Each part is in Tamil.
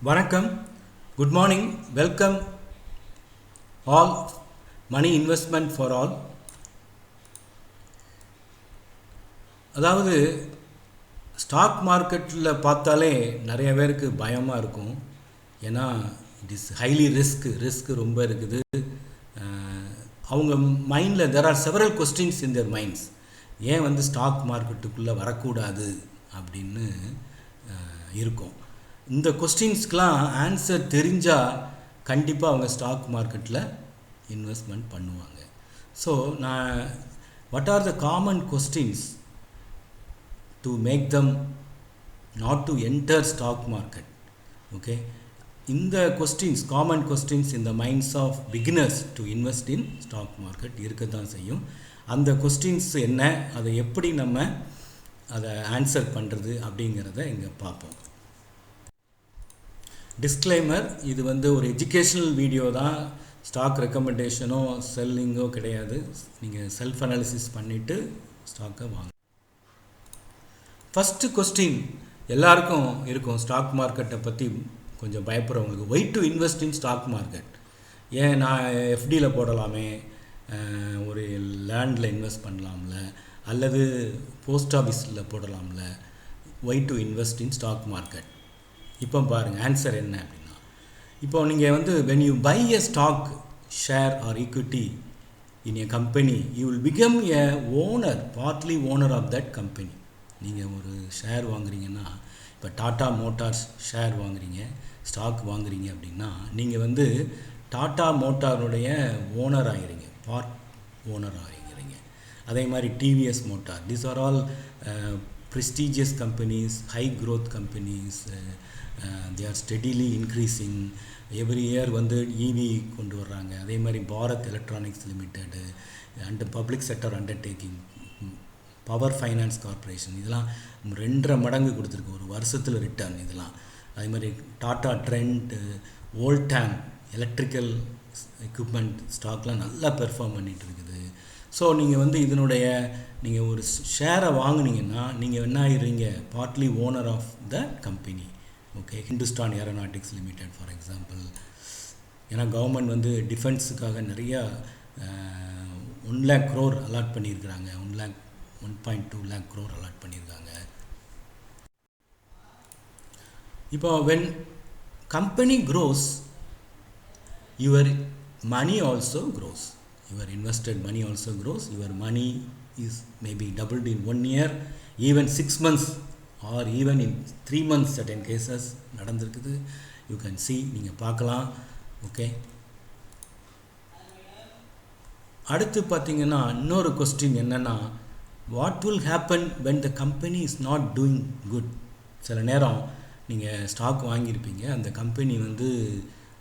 வணக்கம், good morning, welcome all. Money investment for all. அதாவது ஸ்டாக் மார்க்கெட்டில் பார்த்தாலே நிறைய பேருக்கு பயமாக இருக்கும். ஏன்னா இட் இஸ் ஹைலி ரிஸ்க் ரொம்ப இருக்குது. அவங்க மைண்டில் there are several questions in there minds. ஏன் வந்து ஸ்டாக் மார்க்கெட்டுக்குள்ளே வரக்கூடாது அப்படின்னு இருக்கும். இந்த கொஸ்டின்ஸ்க்கெலாம் ஆன்சர் தெரிஞ்சால் கண்டிப்பாக அவங்க ஸ்டாக் மார்க்கெட்டில் இன்வெஸ்ட்மெண்ட் பண்ணுவாங்க. ஸோ நான் what are the common questions to make them not to enter stock market? Okay, இந்த questions, common questions in the minds of beginners to invest in stock market இருக்க தான் செய்யும். அந்த கொஸ்டின்ஸ் என்ன, அதை எப்படி நம்ம அதை ஆன்சர் பண்ணுறது அப்படிங்கிறத இங்கே பார்ப்போம். டிஸ்க்ளைமர், இது வந்து ஒரு எஜுகேஷ்னல் வீடியோ தான். ஸ்டாக் ரெக்கமெண்டேஷனோ செல்லிங்கோ கிடையாது. நீங்கள் செல்ஃப் அனாலிசிஸ் பண்ணிவிட்டு ஸ்டாக்கை வாங்க. ஃபஸ்ட்டு கொஸ்டின் எல்லாருக்கும் இருக்கும், ஸ்டாக் மார்க்கெட்டை பற்றி கொஞ்சம் பயப்படுறவங்களுக்கு. Why to invest in stock market? ஏன் நான் எஃப்டியில் போடலாமே, ஒரு லேண்டில் இன்வெஸ்ட் பண்ணலாம்ல, அல்லது போஸ்ட் ஆஃபீஸில் போடலாம்ல, why to invest in stock market? இப்போ பாருங்கள் ஆன்சர் என்ன அப்படின்னா, இப்போ நீங்கள் வந்து when you buy a stock, share or equity in a company, you will become a owner, partly owner of that company. நீங்கள் ஒரு ஷேர் வாங்குறீங்கன்னா, இப்போ டாட்டா மோட்டார்ஸ் ஷேர் வாங்குறீங்க, ஸ்டாக் வாங்குறீங்க அப்படின்னா நீங்கள் வந்து டாட்டா மோட்டாருடைய ஓனர் ஆகிறீங்க, பார்ட் ஓனர் ஆகிறீங்க. அதே மாதிரி TVS motor, these are all prestigious companies, high growth companies. They are steadily increasing. Every year வந்து இவி கொண்டு வர்றாங்க. அதே மாதிரி Bharat electronics limited and public sector undertaking, power finance corporation, இதெல்லாம் 2.5 மடங்கு கொடுத்துருக்கு ஒரு வருஷத்தில் ரிட்டர்ன். இதெல்லாம் அதே மாதிரி டாட்டா ட்ரெண்ட், வோல்டான் எலக்ட்ரிக்கல் எக்யூப்மெண்ட் ஸ்டாக்லாம் நல்லா பெர்ஃபார்ம் பண்ணிகிட்டு இருக்குது. ஸோ நீங்கள் வந்து இதனுடைய நீங்கள் ஒரு ஷேரை வாங்கினீங்கன்னா நீங்கள் என்ன ஆகிடுறீங்க, partly owner of the company. Okay, Hindustan aeronautics limited for example. ஏன்னா கவர்மெண்ட் வந்து டிஃபென்ஸுக்காக நிறையா 1 lakh crore அலாட் பண்ணியிருக்கிறாங்க. 1.2 lakh crore அலாட் பண்ணியிருக்காங்க. இப்போ when company grows, your money also grows. Your invested money also grows. Your money is maybe doubled in 1 year, even 6 months or even in 3 months. certain cases நடந்திருக்குது. you can see, நீங்கள் பார்க்கலாம். ஓகே, அடுத்து பார்த்தீங்கன்னா இன்னொரு கொஸ்டின் என்னென்னா, what will happen when the company is not doing good? சில நேரம் நீங்கள் ஸ்டாக் வாங்கியிருப்பீங்க, அந்த கம்பெனி வந்து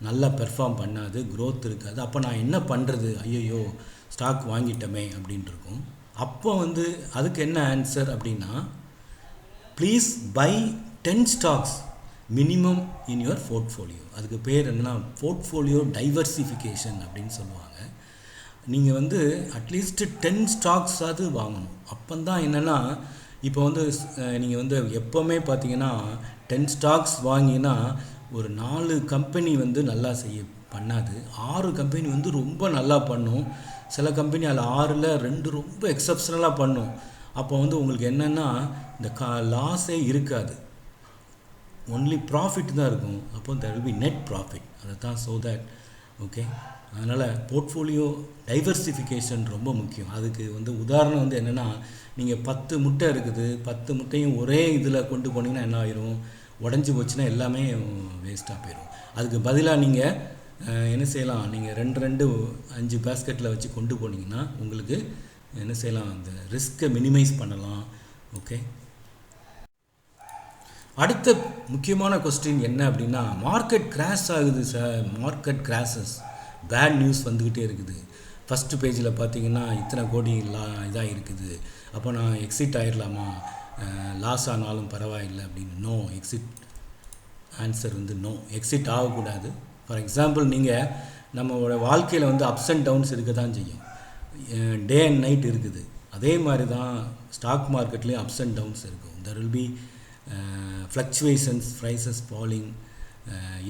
நல்லா பெர்ஃபார்ம் பண்ணாது, க்ரோத் இருக்காது. அப்போ நான் என்ன பண்ணுறது, ஐயோ ஸ்டாக் வாங்கிட்டோமே அப்படின்ட்டு இருக்கும். அப்போ வந்து அதுக்கு என்ன ஆன்சர் அப்படின்னா, please buy 10 stocks minimum in your portfolio. அதுக்கு பேர் என்னென்னா போர்ட்ஃபோலியோ டைவர்சிஃபிகேஷன் அப்படின்னு சொல்லுவாங்க. நீங்கள் வந்து அட்லீஸ்ட் 10 stocks வாங்கணும். அப்போந்தான் என்னென்னா, இப்போ வந்து நீங்கள் வந்து எப்போவுமே பார்த்தீங்கன்னா 10 stocks வாங்கினா ஒரு 4 கம்பெனி வந்து நல்லா பண்ணாது, 6 கம்பெனி வந்து ரொம்ப நல்லா பண்ணும். சில கம்பெனி அதில் 6ல் 2 ரொம்ப எக்ஸப்ஷனலாக பண்ணும். அப்போ வந்து உங்களுக்கு என்னென்னா இந்த லாஸே இருக்காது, ஒன்லி ப்ராஃபிட் தான் இருக்கும். அப்போ there will be net profit. அதை தான் ஸோ தட். ஓகே, அதனால் போர்ட்ஃபோலியோ டைவர்சிஃபிகேஷன் ரொம்ப முக்கியம். அதுக்கு வந்து உதாரணம் வந்து என்னென்னா, நீங்கள் 10 முட்டை இருக்குது, 10 முட்டையும் ஒரே இதில் கொண்டு போனீங்கன்னா என்ன ஆயிரும், உடஞ்சி போச்சுன்னா எல்லாமே வேஸ்ட்டாக போயிடும். அதுக்கு பதிலாக நீங்கள் என்ன செய்யலாம், நீங்கள் 2 5 பேஸ்கெட்டில் வச்சு கொண்டு போனீங்கன்னா உங்களுக்கு என்ன செய்யலாம், அந்த ரிஸ்க்கை மினிமைஸ் பண்ணலாம். ஓகே, அடுத்த முக்கியமான கொஸ்டின் என்ன அப்படின்னா, மார்க்கெட் கிராஷ் ஆகுது sir, market crashes, bad news வந்துக்கிட்டே இருக்குது. ஃபஸ்ட்டு பேஜில் பார்த்தீங்கன்னா இத்தனை கோடி இதாக இருக்குது, அப்போ நான் எக்ஸிட் ஆகிடலாமா, லாஸ் ஆனாலும் பரவாயில்லை அப்படின்னு. நோ, எக்ஸிட் ஆன்சர் வந்து நோ, எக்ஸிட் ஆகக்கூடாது. ஃபார் எக்ஸாம்பிள், நீங்கள் நம்மளோட வாழ்க்கையில் வந்து அப்ஸ் அண்ட் டவுன்ஸ் இருக்க தான் செய்யும், டே அண்ட் நைட் இருக்குது. அதே மாதிரி தான் ஸ்டாக் மார்க்கெட்லேயும் அப்ஸ் அண்ட் டவுன்ஸ் இருக்கும். There will be fluctuations, prices falling,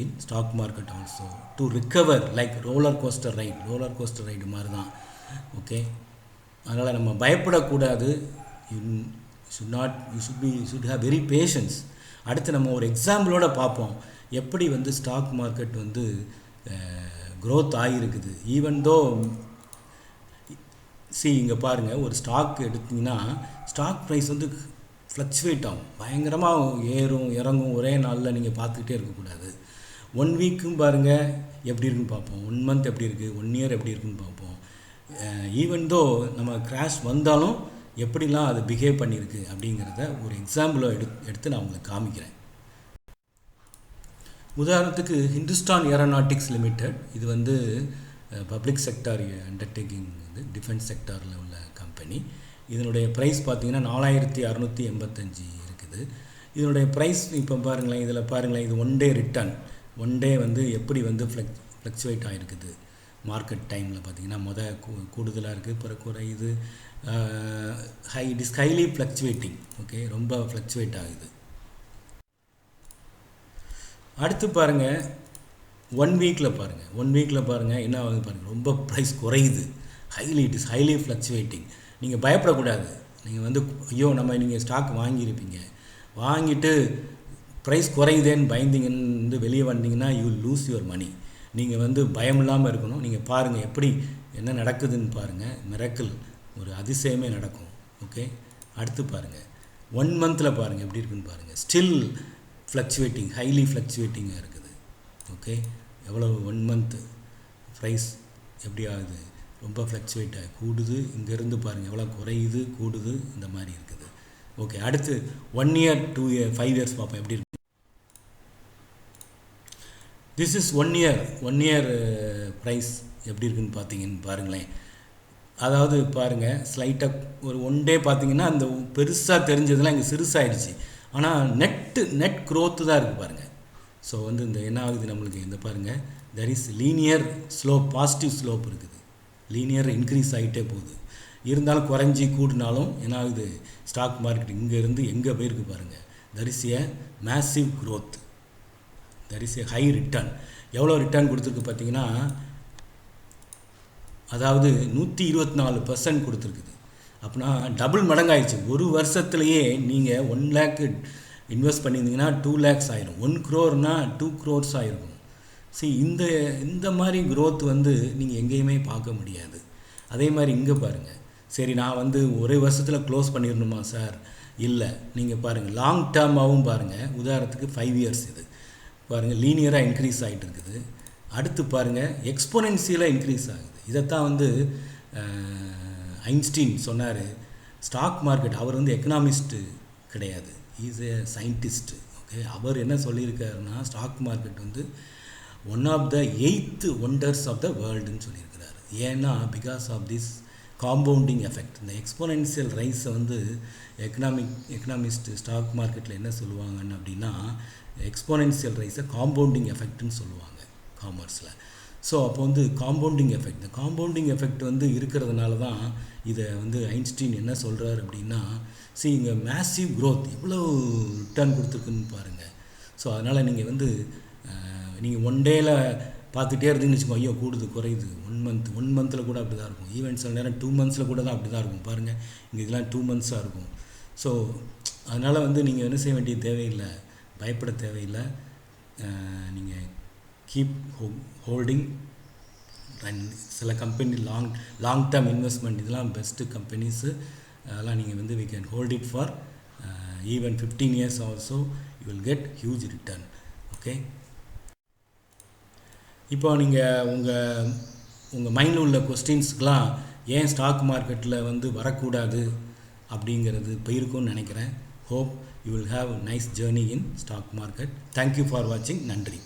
in stock market also to recover like roller coaster ride மாதிரி தான். ஓகே, அதனால் நம்ம பயப்படக்கூடாது. You should have very patience. அடுத்து நம்ம ஒரு எக்ஸாம்பிளோட பார்ப்போம் எப்படி வந்து ஸ்டாக் மார்க்கெட் வந்து க்ரோத் ஆகிருக்குது. ஈவன் தோ இங்கே பாருங்கள், ஒரு ஸ்டாக் எடுத்திங்கன்னா ஸ்டாக் ப்ரைஸ் வந்து ஃப்ளக்சுவேட் ஆகும், பயங்கரமாக ஏறும் இறங்கும், ஒரே நாளில் நீங்கள் பார்த்துக்கிட்டே இருக்கக்கூடாது. 1 வீக்கும் பாருங்கள் எப்படி இருக்குன்னு பார்ப்போம், 1 மந்த் எப்படி இருக்குது, 1 இயர் எப்படி இருக்குன்னு பார்ப்போம். ஈவன் தோ நம்ம கிராஷ் வந்தாலும் எப்படிலாம் அது பிஹேவ் பண்ணியிருக்கு அப்படிங்கிறத ஒரு எக்ஸாம்பிளை எடுத்து நான் உங்களுக்கு காமிக்கிறேன். உதாரணத்துக்கு ஹிந்துஸ்தான் ஏரோநாட்டிக்ஸ் லிமிடெட், இது வந்து பப்ளிக் செக்டார் அண்டர்டேக்கிங், வந்து டிஃபென்ஸ் செக்டாரில் உள்ள கம்பெனி. இதனுடைய ப்ரைஸ் பார்த்திங்கன்னா 4685 இருக்குது. இதனுடைய ப்ரைஸ் இப்போ பாருங்களேன், இதில் பாருங்களேன், இது 1 டே ரிட்டர்ன், 1 டே வந்து எப்படி வந்து ஃப்ளக்சுவேட் ஆகிருக்குது. மார்க்கெட் டைமில் பார்த்திங்கன்னா கூடுதலாக இருக்குது, பிறகு குறையுது. It is highly fluctuating. Okay, ரொம்ப ஃப்ளக்சுவேட் ஆகுது. அடுத்து பாருங்கள் 1 வீக்கில் பாருங்கள் என்ன ஆகுது பாருங்கள், ரொம்ப ப்ரைஸ் குறையுது. It is highly fluctuating. நீங்கள் பயப்படக்கூடாது. நீங்கள் வந்து நீங்கள் ஸ்டாக் வாங்கியிருப்பீங்க, வாங்கிட்டு ப்ரைஸ் குறையுதேன்னு பயந்தீங்கன்னு வெளியே வந்தீங்கன்னா யூ லூஸ் யுவர் மணி. நீங்கள் வந்து பயம் இல்லாமல் இருக்கணும். நீங்கள் பாருங்கள் எப்படி என்ன நடக்குதுன்னு பாருங்கள், மிராக்கிள், ஒரு அதிசயமே நடக்கும். ஓகே, அடுத்து பாருங்கள் 1 மந்தில் பாருங்கள் எப்படி இருக்குன்னு பாருங்கள், ஸ்டில் ஃப்ளக்சுவேட்டிங், ஹைலி ஃப்ளக்சுவேட்டிங்காக இருக்குது. ஓகே, எவ்வளோ 1 மந்த்து ப்ரைஸ் எப்படி ஆகுது, ரொம்ப ஃப்ளக்சுவேட் ஆகி கூடுது. இங்கேருந்து பாருங்கள் எவ்வளோ குறையுது, கூடுது, இந்த மாதிரி இருக்குது. ஓகே, அடுத்து 1 இயர் 2 இயர் 5 இயர்ஸ் பார்ப்போம் எப்படி இருக்கு. திஸ் இஸ் 1 இயர் ப்ரைஸ் எப்படி இருக்குன்னு பார்த்தீங்கன்னு பாருங்களேன். அதாவது பாருங்கள், ஸ்லைட்டாக ஒரு 1 டே பார்த்தீங்கன்னா அந்த பெருசாக தெரிஞ்சதெல்லாம் இங்கே சிறுசாகிடுச்சு. ஆனால் நெட் க்ரோத்து தான் இருக்குது பாருங்கள். ஸோ வந்து இந்த என்ன ஆகுது நம்மளுக்கு, இந்த பாருங்கள், there is linear slope, positive slope இருக்குது. லீனியர் இன்க்ரீஸ் ஆகிட்டே போகுது. இருந்தாலும் குறைஞ்சி கூடினாலும் என்ன ஆகுது, ஸ்டாக் மார்க்கெட் இங்கேருந்து எங்கே போயிருக்கு பாருங்கள். There is a massive growth, there is a high return. எவ்வளோ ரிட்டர்ன் கொடுத்துருக்கு பார்த்தீங்கன்னா, அதாவது 124% கொடுத்துருக்குது. அப்படின்னா டபுள் மடங்காயிடுச்சு. ஒரு வருஷத்துலேயே நீங்கள் 1 lakh இன்வெஸ்ட் பண்ணியிருந்தீங்கன்னா 2 lakhs ஆயிரும். 1 crore 2 crores ஆகிருக்கும். இந்த மாதிரி க்ரோத் வந்து நீங்கள் எங்கேயுமே பார்க்க முடியாது. அதே மாதிரி இங்கே பாருங்கள், சரி நான் வந்து ஒரே வருஷத்தில் க்ளோஸ் பண்ணிடணுமா சார், இல்லை. நீங்கள் பாருங்கள் லாங் டேர்மாகவும் பாருங்கள். உதாரணத்துக்கு 5 இயர்ஸ் இது பாருங்கள், லீனியராக இன்க்ரீஸ் ஆகிட்டு இருக்குது. அடுத்து பாருங்கள் எக்ஸ்போனென்சியலாக இன்க்ரீஸ் ஆகுது. இதைத்தான் வந்து ஐன்ஸ்டீன் சொன்னார். ஸ்டாக் மார்க்கெட், அவர் வந்து எக்கனாமிஸ்ட்டு கிடையாது, இஸ் ஏ சயின்டிஸ்ட்டு. ஓகே, அவர் என்ன சொல்லியிருக்காருன்னா, ஸ்டாக் மார்க்கெட் வந்து 1 of the 8th wonders of the worldன்னு சொல்லியிருக்கிறார். ஏன்னா because of this compounding effect. இந்த எக்ஸ்போனென்சியல் ரைஸை வந்து எக்கனாமிஸ்ட் ஸ்டாக் மார்க்கெட்டில் என்ன சொல்லுவாங்கன்னு அப்படின்னா, எக்ஸ்போனென்சியல் ரைஸை காம்பவுண்டிங் எஃபெக்ட்னு சொல்லுவாங்க காமர்ஸில். ஸோ அப்போ வந்து காம்பவுண்டிங் எஃபெக்ட், இந்த காம்பவுண்டிங் எஃபெக்ட் வந்து இருக்கிறதுனால தான் இதை வந்து ஐன்ஸ்டீன் என்ன சொல்கிறார் அப்படின்னா, இங்கே மேசிவ் க்ரோத் எவ்வளோ ரிட்டர்ன் கொடுத்துருக்குன்னு பாருங்கள். ஸோ அதனால் நீங்கள் வந்து நீங்கள் 1 டேயில் பார்த்துட்டே இருந்தீங்கன்னு வச்சுக்கோங்க, ஐயோ கூடுது குறையுது. 1 மந்தில் கூட அப்படி தான் இருக்கும். ஈவன் சில நேரம் 2 மந்த்ஸில் கூட தான் அப்படி தான் இருக்கும். பாருங்கள் இங்கே இதெல்லாம் 2 மந்த்ஸாக இருக்கும். ஸோ அதனால் வந்து நீங்கள் என்ன செய்ய வேண்டிய தேவையில்லை, பயப்பட தேவையில்லை. நீங்கள் கீப் ஹோல்டிங். அண்ட் சில கம்பெனி லாங் டேர்ம் இன்வெஸ்ட்மெண்ட், இதெல்லாம் பெஸ்ட்டு கம்பெனிஸு. அதெல்லாம் நீங்கள் வந்து we can hold it for even 15 years also, you will get huge return. Okay, இப்போ நீங்கள் உங்கள் மைண்டில் உள்ள கொஸ்டின்ஸ்க்கெலாம் ஏன் ஸ்டாக் மார்க்கெட்டில் வந்து வரக்கூடாது அப்படிங்கிறது போயிருக்கும்னு நினைக்கிறேன். Hope you will have nice journey in stock market. Thank you for வாட்சிங். நன்றி.